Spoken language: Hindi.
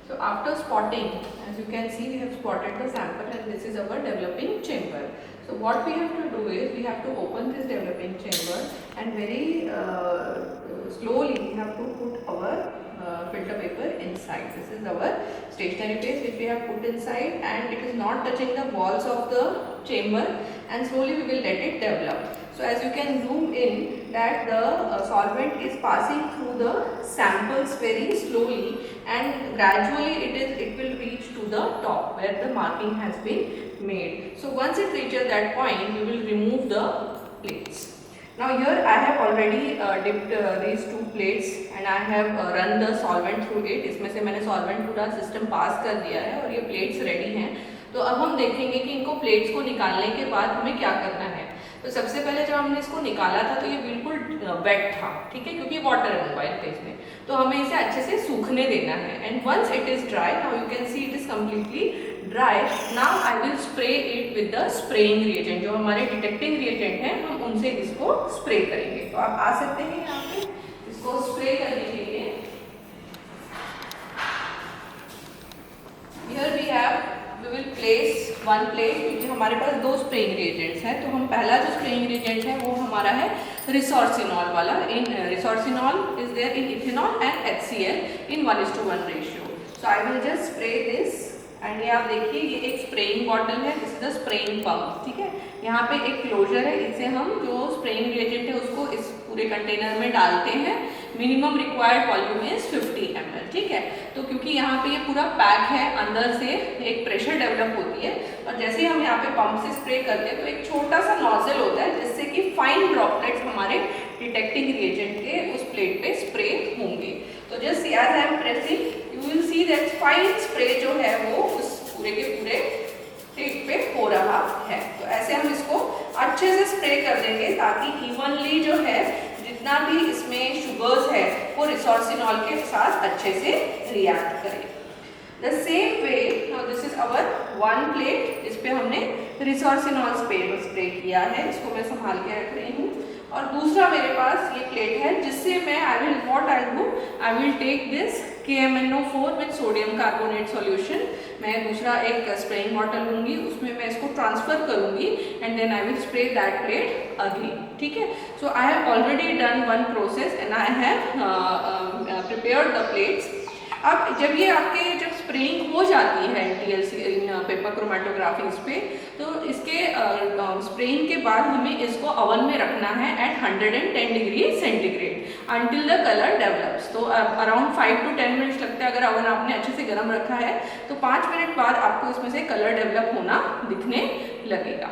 So after spotting, as you can see, we have spotted the sample and this is our developing chamber. So what we have to do is we have to open this developing chamber and very slowly we have to put our filter paper inside. This is our stationary paste which we have put inside and it is not touching the walls of the chamber, and slowly we will let it develop. So as you can zoom in that the solvent is passing through the samples very slowly and gradually it will reach to the top where the marking has been made. So once it reaches that point, we will remove the plates. Now here I have already dipped these two plates and I have run the solvent through it. इसमें से मैंने solvent पूरा system pass कर दिया है और ये plates ready हैं. तो अब हम देखेंगे कि इनको plates को निकालने के बाद हमें क्या करना है. तो सबसे पहले जब हमने इसको निकाला था तो ये बिल्कुल वेट था, ठीक है, क्योंकि वाटर है मोबाइल फेस में, तो हमें इसे अच्छे से सूखने देना है. And once it is dry, now you can see it is completely dry. Now I will spray it with the spraying reagent. जो हमारे डिटेक्टिंग रिएजेंट हैं हम उनसे इसको स्प्रे करेंगे. तो आप आ सकते हैं यहाँ पे इसको स्प्रे करने के लिए. Here we have, we will place one plate क्योंकि हमारे पास दो स्प्रेइंग रिएजेंट्स हैं. तो हम पहला जो स्प्रेइंग रिएजेंट है वो हमारा है रिसोर्सिनॉल वाला. In resorcinol is there in ethanol and HCl in 1:1 ratio. So I will just spray this and ये आप देखिए ये एक स्प्रेइंग बॉटल है. This is the spraying pump, ठीक है. यहाँ पे एक क्लोजर है, इससे हम जो स्प्रेइंग रिएजेंट है उसको इस पूरे कंटेनर में डालते हैं. Minimum required volume is 50 ml, ठीक है. तो क्योंकि यहाँ पे ये पूरा पैक है, अंदर से एक प्रेशर डेवलप होती है और जैसे हम यहाँ पे पंप से स्प्रे करते हैं तो एक छोटा सा नोजल होता है जिससे कि फाइन ड्रॉपलेट्स हमारे डिटेक्टिंग रिएजेंट के उस प्लेट पे स्प्रे होंगे. तो just as I am pressing you will see that fine spray जो है वो उस पूरे के पूरे प्लेट पे हो रहा है. तो ऐसे हम इसको अच्छे से स्प्रे कर देंगे ताकि इवनली जो है जितना भी इसमें शुगर्स है वो रिसोर्सिनॉल के साथ अच्छे से रिएक्ट करें. The same way, now this is hour one plate. इस पे हमने रिसोर्सिनॉल स्प्रे किया है. इसको मैं संभाल के रख रही हूँ. और दूसरा मेरे पास ये प्लेट है जिससे मैं I will take this KMnO4 with sodium carbonate solution. मैं दूसरा एक स्प्रेइंग बॉटल लूँगी, उसमें मैं इसको ट्रांसफर करूँगी and then I will spray that plate again, ठीक है. So I have already done one process and I have prepared the plates. अब जब ये आपके जब स्प्रेइंग हो जाती है TLC इन पेपर क्रोमेटोग्राफी पे, तो इसके स्प्रेइंग के बाद हमें इसको ओवन में रखना है at 110 degree centigrade until the colour develops. तो अराउंड 5 to 10 मिनट्स लगते हैं. अगर ओवन आपने अच्छे से गर्म रखा है तो 5 मिनट बाद आपको इसमें से कलर डेवलप होना दिखने लगेगा.